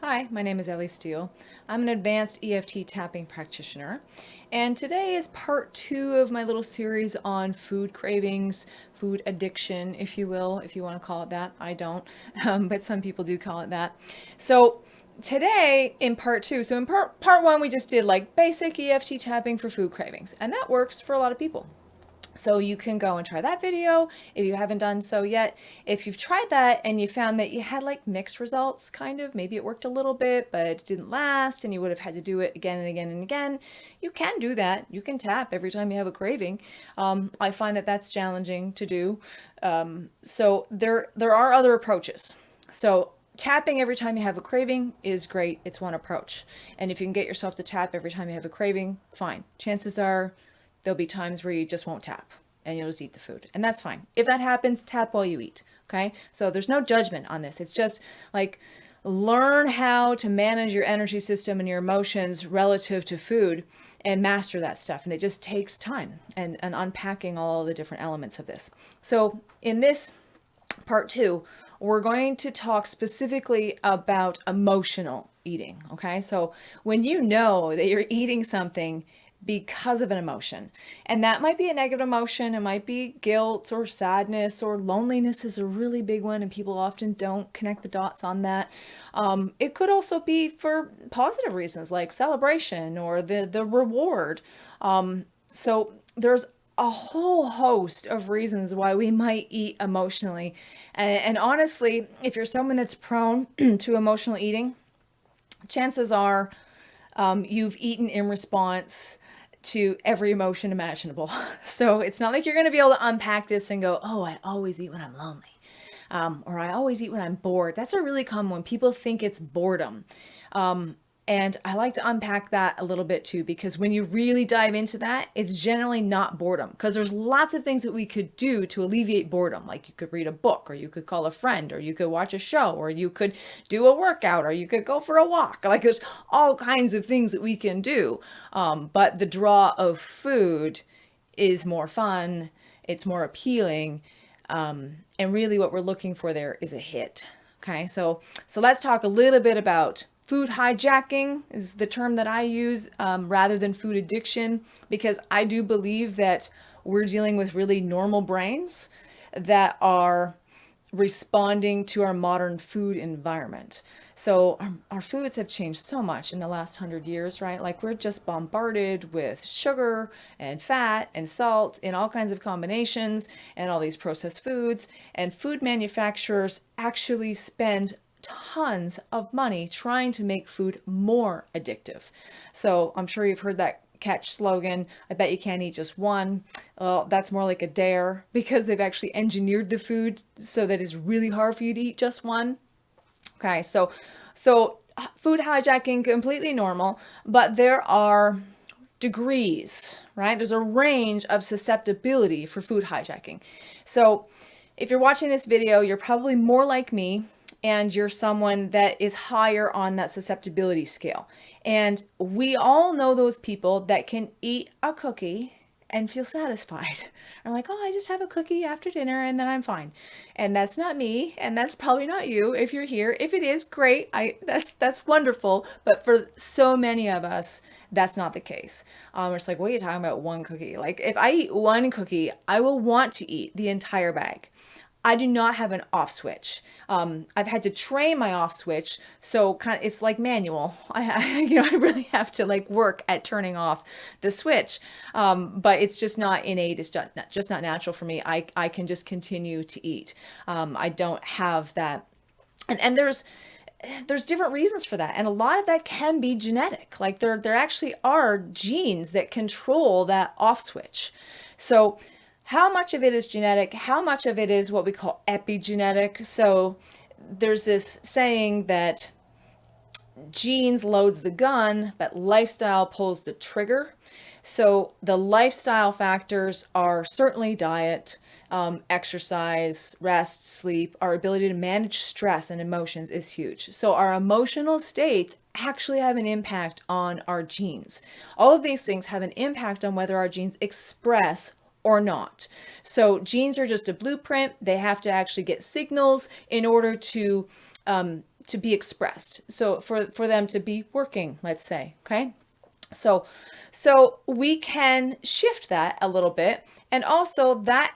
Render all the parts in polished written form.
Hi, my name is Ellie Steele. I'm an advanced EFT tapping practitioner, and today is part 2 of my little series on food cravings, food addiction, if you will, if you want to call it that. I don't, but some people do call it that. So today in part 2, so in part 1 we just did like basic EFT tapping for food cravings, and that works for a lot of people. So you can go and try that video if you haven't done so yet. If you've tried that and you found that you had like mixed results, kind of, maybe it worked a little bit, but it didn't last and you would have had to do it again and again and again, you can do that. You can tap every time you have a craving. I find that that's challenging to do. So there are other approaches. So tapping every time you have a craving is great. It's one approach. And if you can get yourself to tap every time you have a craving, fine. Chances are there'll be times where you just won't tap and you'll just eat the food. And that's fine. If that happens, tap while you eat. Okay? So there's no judgment on this. It's just like learn how to manage your energy system and your emotions relative to food and master that stuff. And it just takes time and unpacking all the different elements of this. So in this part 2, we're going to talk specifically about emotional eating. Okay? So when you know that you're eating something because of an emotion. And that might be a negative emotion. It might be guilt or sadness, or loneliness is a really big one, and people often don't connect the dots on that. It could also be for positive reasons like celebration or the reward. So there's a whole host of reasons why we might eat emotionally. And honestly, if you're someone that's prone to emotional eating, chances are you've eaten in response to every emotion imaginable. So it's not like you're going to be able to unpack this and go, oh, I always eat when I'm lonely. Or I always eat when I'm bored. That's a really common one. People think it's boredom. And I like to unpack that a little bit too, because when you really dive into that, it's generally not boredom, because there's lots of things that we could do to alleviate boredom. Like you could read a book, or you could call a friend, or you could watch a show, or you could do a workout, or you could go for a walk. Like there's all kinds of things that we can do. But the draw of food is more fun. It's more appealing. And really what we're looking for there is a hit. Okay, so let's talk a little bit about food hijacking is the term that I use, rather than food addiction, because I do believe that we're dealing with really normal brains that are responding to our modern food environment. So our foods have changed so much in the last 100 years, right? Like we're just bombarded with sugar and fat and salt in all kinds of combinations and all these processed foods. And food manufacturers actually spend tons of money trying to make food more addictive. So I'm sure you've heard that catch slogan, I bet you can't eat just one. Well, that's more like a dare, because they've actually engineered the food so that it's really hard for you to eat just one. Okay, so food hijacking, completely normal, but there are degrees, right? There's a range of susceptibility for food hijacking. So if you're watching this video, you're probably more like me, and you're someone that is higher on that susceptibility scale. And we all know those people that can eat a cookie and feel satisfied. Are like, oh, I just have a cookie after dinner and then I'm fine. And that's not me, and that's probably not you if you're here. If it is, great. That's wonderful. But for so many of us, that's not the case. It's like, what are you talking about, one cookie? Like if I eat one cookie, I will want to eat the entire bag. I do not have an off switch. I've had to train my off switch, so kind of it's like manual. I really have to like work at turning off the switch. But it's just not innate. It's just not natural for me. I can just continue to eat. I don't have that, and there's different reasons for that, and a lot of that can be genetic. Like there actually are genes that control that off switch. So how much of it is genetic? How much of it is what we call epigenetic? So there's this saying that genes loads the gun, but lifestyle pulls the trigger. So the lifestyle factors are certainly diet, exercise, rest, sleep. Our ability to manage stress and emotions is huge. So our emotional states actually have an impact on our genes. All of these things have an impact on whether our genes express or not. So genes are just a blueprint. They have to actually get signals in order to to be expressed. So for them to be working, let's say, okay? So we can shift that a little bit, and also that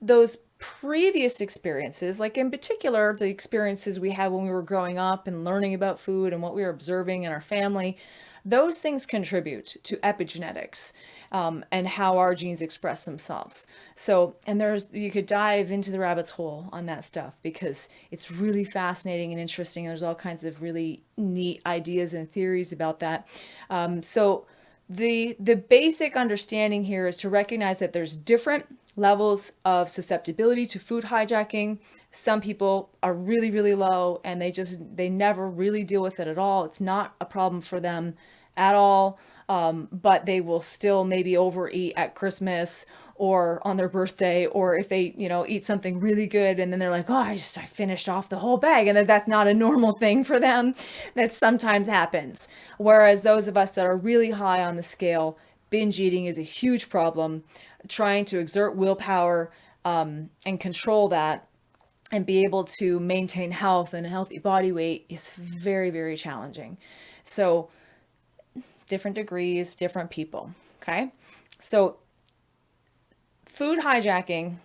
those previous experiences, like in particular the experiences we had when we were growing up and learning about food and what we were observing in our family, those things contribute to epigenetics, and how our genes express themselves. So, and you could dive into the rabbit's hole on that stuff because it's really fascinating and interesting. There's all kinds of really neat ideas and theories about that. So the basic understanding here is to recognize that there's different levels of susceptibility to food hijacking. Some people are really, really low and they never really deal with it at all. It's not a problem for them at all. But they will still maybe overeat at Christmas or on their birthday, or if they, eat something really good and then they're like, oh, I finished off the whole bag. And that's not a normal thing for them. That sometimes happens. Whereas those of us that are really high on the scale, binge eating is a huge problem. Trying to exert willpower, and control that and be able to maintain health and a healthy body weight is very, very challenging. So different degrees, different people. Okay. So food hijacking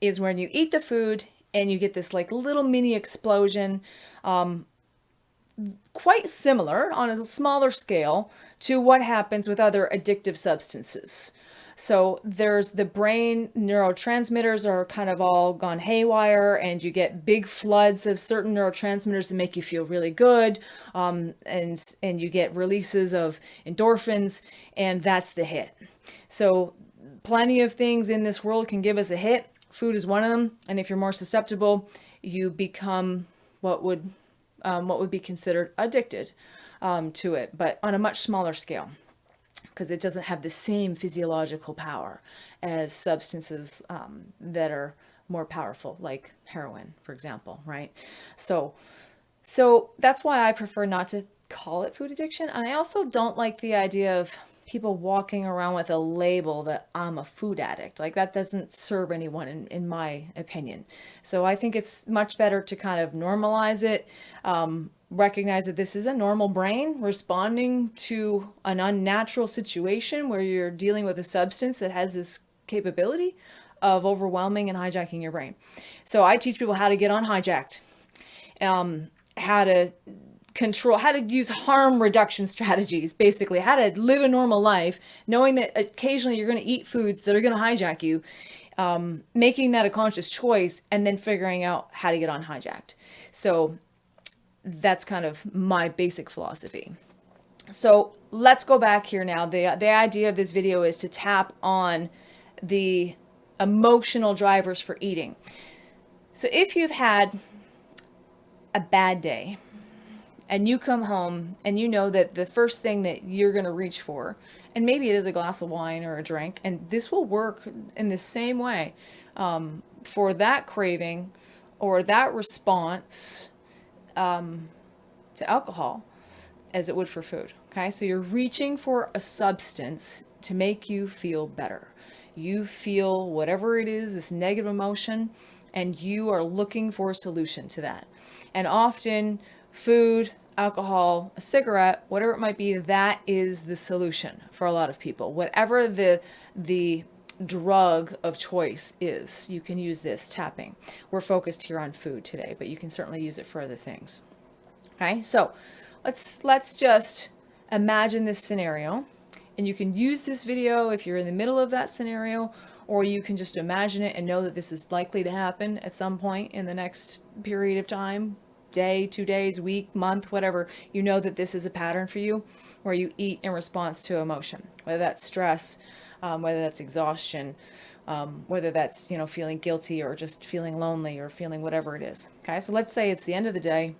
is when you eat the food and you get this like little mini explosion, quite similar on a smaller scale to what happens with other addictive substances. So there's the brain neurotransmitters are kind of all gone haywire, and you get big floods of certain neurotransmitters that make you feel really good, and you get releases of endorphins, and that's the hit. So plenty of things in this world can give us a hit. Food is one of them, and if you're more susceptible, you become what would be considered addicted to it, but on a much smaller scale, because it doesn't have the same physiological power as substances that are more powerful, like heroin, for example, right? So that's why I prefer not to call it food addiction. And I also don't like the idea of people walking around with a label that I'm a food addict. Like that doesn't serve anyone in my opinion. So I think it's much better to kind of normalize it, recognize that this is a normal brain responding to an unnatural situation where you're dealing with a substance that has this capability of overwhelming and hijacking your brain. So I teach people how to get unhijacked, how to control, how to use harm reduction strategies, basically how to live a normal life, knowing that occasionally you're going to eat foods that are going to hijack you, making that a conscious choice, and then figuring out how to get unhijacked. So that's kind of my basic philosophy. So let's go back here now. The idea of this video is to tap on the emotional drivers for eating. So if you've had a bad day and you come home and you know that the first thing that you're going to reach for, and maybe it is a glass of wine or a drink, and this will work in the same way for that craving or that response to alcohol as it would for food. Okay, so you're reaching for a substance to make you feel better. You feel whatever it is, this negative emotion, and you are looking for a solution to that. And often food, alcohol, a cigarette, whatever it might be, that is the solution for a lot of people. Whatever the drug of choice is, you can use this tapping. We're focused here on food today, but you can certainly use it for other things. Okay, so let's just imagine this scenario, and you can use this video if you're in the middle of that scenario, or you can just imagine it and know that this is likely to happen at some point in the next period of time, day, 2 days, week, month, whatever. You know that this is a pattern for you where you eat in response to emotion, whether that's stress, whether that's exhaustion, whether that's, feeling guilty or just feeling lonely or feeling whatever it is. Okay, so let's say it's the end of the day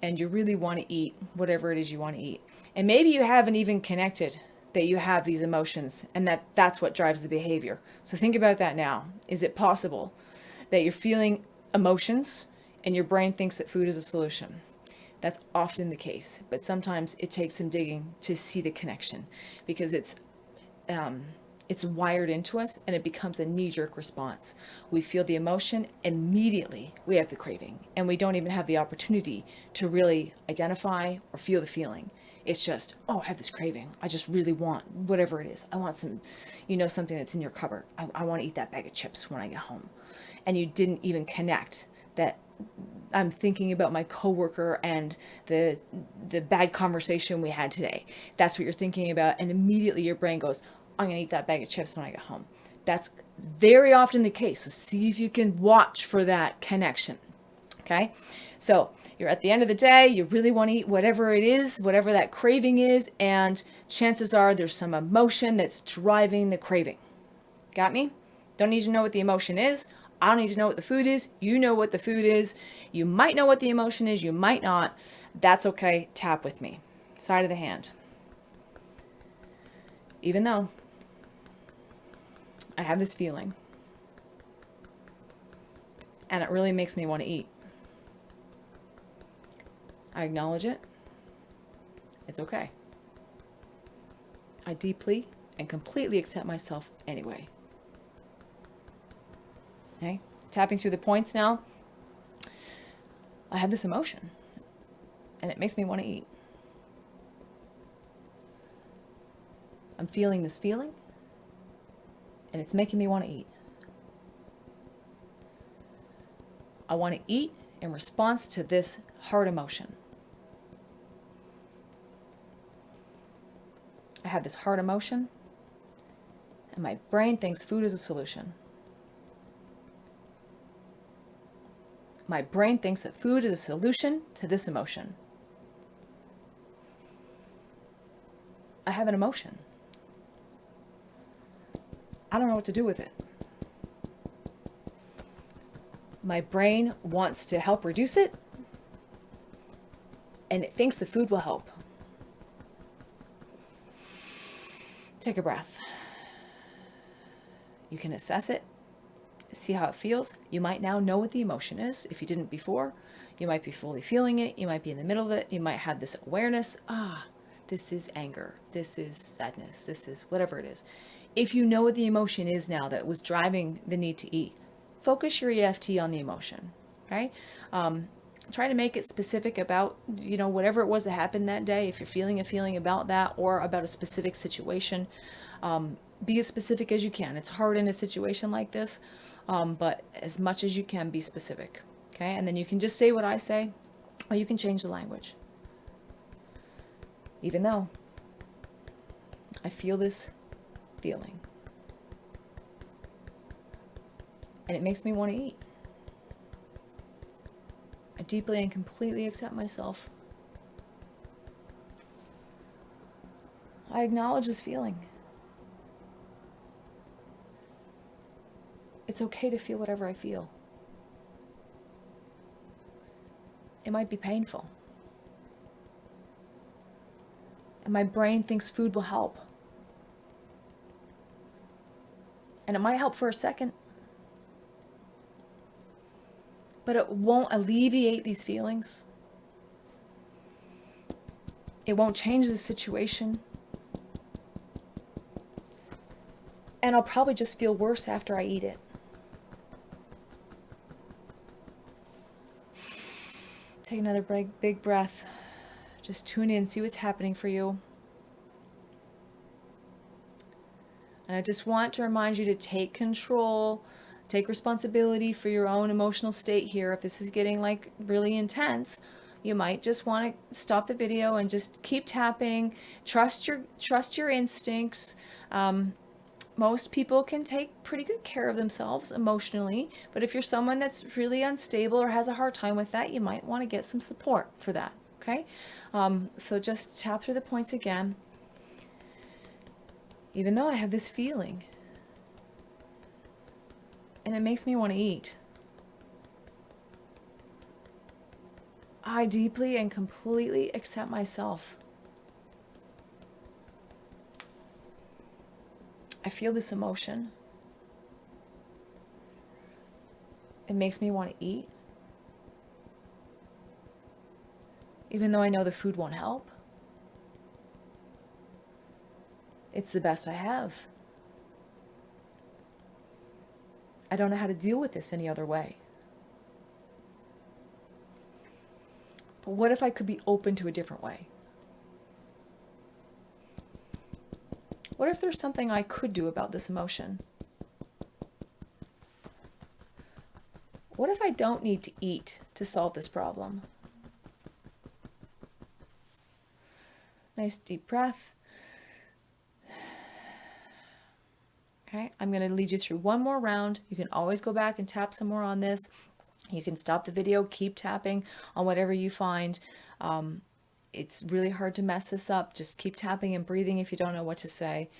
and you really want to eat whatever it is you want to eat. And maybe you haven't even connected that you have these emotions and that's what drives the behavior. So think about that now. Is it possible that you're feeling emotions and your brain thinks that food is a solution? That's often the case, but sometimes it takes some digging to see the connection, because it's It's wired into us and it becomes a knee-jerk response. We feel the emotion, immediately we have the craving, and we don't even have the opportunity to really identify or feel the feeling. It's just, oh, I have this craving. I just really want whatever it is. I want some, something that's in your cupboard. I want to eat that bag of chips when I get home. And you didn't even connect that I'm thinking about my coworker and the bad conversation we had today. That's what you're thinking about, and immediately your brain goes, I'm going to eat that bag of chips when I get home. That's very often the case. So see if you can watch for that connection. Okay? So you're at the end of the day, you really want to eat whatever it is, whatever that craving is, and chances are there's some emotion that's driving the craving. Got me? Don't need to know what the emotion is. I don't need to know what the food is. You know what the food is. You might know what the emotion is. You might not. That's okay. Tap with me. Side of the hand. Even though I have this feeling and it really makes me want to eat, I acknowledge it. It's okay. I deeply and completely accept myself anyway. Okay? Tapping through the points now. I have this emotion and it makes me want to eat. I'm feeling this feeling and it's making me want to eat. I want to eat in response to this hard emotion. I have this hard emotion and my brain thinks food is a solution. My brain thinks that food is a solution to this emotion. I have an emotion. I don't know what to do with it. My brain wants to help reduce it, and it thinks the food will help. Take a breath. You can assess it. See how it feels. You might now know what the emotion is. If you didn't before, you might be fully feeling it. You might be in the middle of it. You might have this awareness. This is anger. This is sadness. This is whatever it is. If you know what the emotion is now that was driving the need to eat, focus your EFT on the emotion. Okay? Try to make it specific about, whatever it was that happened that day. If you're feeling a feeling about that or about a specific situation, be as specific as you can. It's hard in a situation like this. But as much as you can, be specific, okay? And then you can just say what I say, or you can change the language. Even though I feel this feeling, and it makes me want to eat. I deeply and completely accept myself. I acknowledge this feeling. It's okay to feel whatever I feel. It might be painful. And my brain thinks food will help. And it might help for a second. But it won't alleviate these feelings. It won't change the situation. And I'll probably just feel worse after I eat it. Take another big breath. Just tune in, see what's happening for you. And I just want to remind you to take control, take responsibility for your own emotional state here. If this is getting really intense, you might just want to stop the video and just keep tapping. Trust your instincts. Most people can take pretty good care of themselves emotionally, but if you're someone that's really unstable or has a hard time with that, you might want to get some support for that, okay? So just tap through the points again. Even though I have this feeling, and it makes me want to eat, I deeply and completely accept myself. I feel this emotion. It makes me want to eat. Even though I know the food won't help. It's the best I have. I don't know how to deal with this any other way. But what if I could be open to a different way? What if there's something I could do about this emotion? What if I don't need to eat to solve this problem? Nice deep breath. Okay, I'm going to lead you through one more round. You can always go back and tap some more on this. You can stop the video, keep tapping on whatever you find. It's really hard to mess this up. Just keep tapping and breathing if you don't know what to say.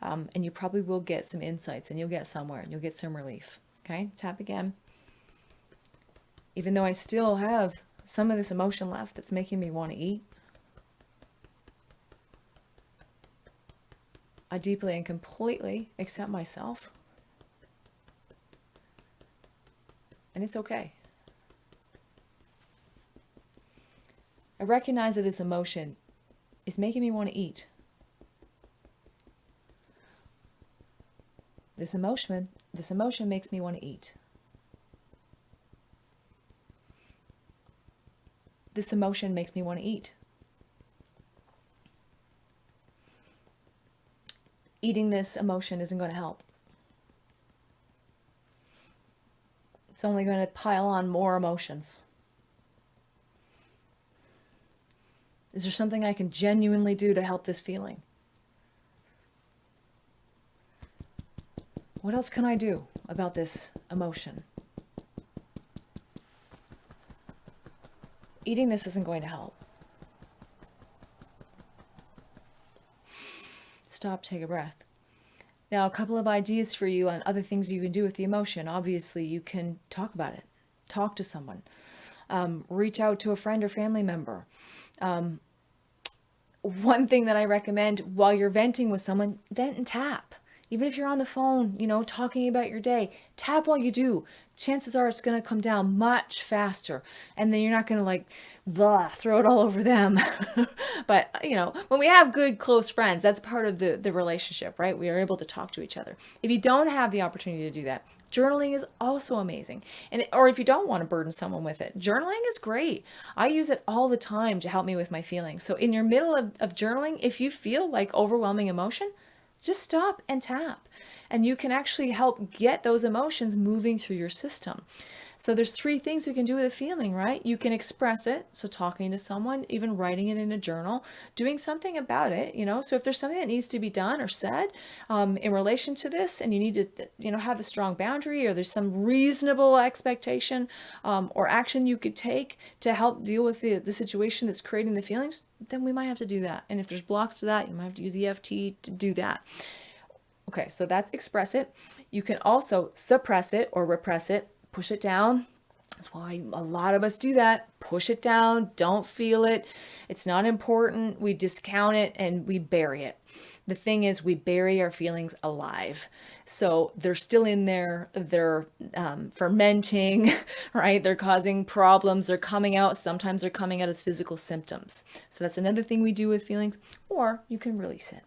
And you probably will get some insights, and you'll get somewhere, and you'll get some relief. Okay, tap again. Even though I still have some of this emotion left that's making me want to eat, I deeply and completely accept myself. And it's okay. I recognize that this emotion is making me want to eat. This emotion makes me want to eat. This emotion makes me want to eat. Eating this emotion isn't going to help. It's only going to pile on more emotions. Is there something I can genuinely do to help this feeling? What else can I do about this emotion? Eating this isn't going to help. Stop, take a breath. Now, a couple of ideas for you on other things you can do with the emotion. Obviously, you can talk about it. Talk to someone. Reach out to a friend or family member. One thing that I recommend while you're venting with someone, vent and tap. Even if you're on the phone, talking about your day, tap while you do. Chances are it's going to come down much faster. And then you're not going to throw it all over them. But, when we have good, close friends, that's part of the relationship, right? We are able to talk to each other. If you don't have the opportunity to do that, journaling is also amazing. Or if you don't want to burden someone with it, journaling is great. I use it all the time to help me with my feelings. So in your middle of journaling, if you feel like overwhelming emotion, just stop and tap, and you can actually help get those emotions moving through your system. So there's 3 things we can do with a feeling, right? You can express it, so talking to someone, even writing it in a journal, doing something about it, So if there's something that needs to be done or said in relation to this, and you need to, have a strong boundary, or there's some reasonable expectation or action you could take to help deal with the situation that's creating the feelings, then we might have to do that. And if there's blocks to that, you might have to use EFT to do that. Okay, so that's express it. You can also suppress it or repress it, push it down. That's why a lot of us do that. Push it down, don't feel it. It's not important. We discount it and we bury it. The thing is, we bury our feelings alive. So they're still in there, they're fermenting, right? They're causing problems, they're coming out. Sometimes they're coming out as physical symptoms. So that's another thing we do with feelings, or you can release it.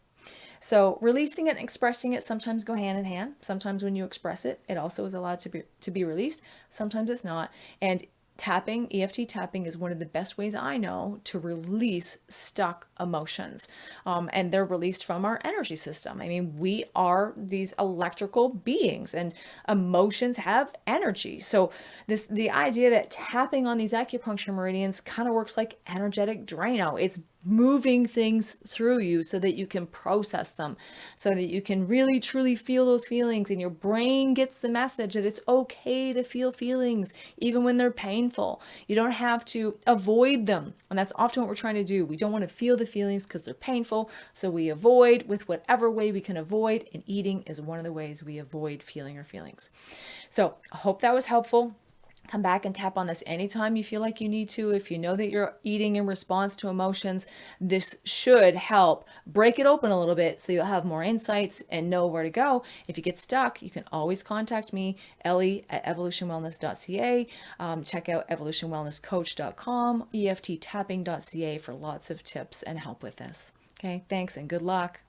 So releasing it and expressing it sometimes go hand in hand. Sometimes when you express it, it also is allowed to be released. Sometimes it's not. And tapping, EFT tapping, is one of the best ways I know to release stuck emotions. And they're released from our energy system. I mean, we are these electrical beings, and emotions have energy. So the idea that tapping on these acupuncture meridians kind of works like energetic Drano. It's moving things through you so that you can process them, so that you can really truly feel those feelings, and your brain gets the message that it's okay to feel feelings even when they're painful. You don't have to avoid them, and that's often what we're trying to do. We don't want to feel the feelings because they're painful, so we avoid with whatever way we can avoid, and eating is one of the ways we avoid feeling our feelings. So I hope that was helpful. Come back and tap on this anytime you feel like you need to. If you know that you're eating in response to emotions, this should help break it open a little bit so you'll have more insights and know where to go. If you get stuck, you can always contact me, Ellie at evolutionwellness.ca. Check out evolutionwellnesscoach.com, EFTtapping.ca for lots of tips and help with this. Okay, thanks and good luck.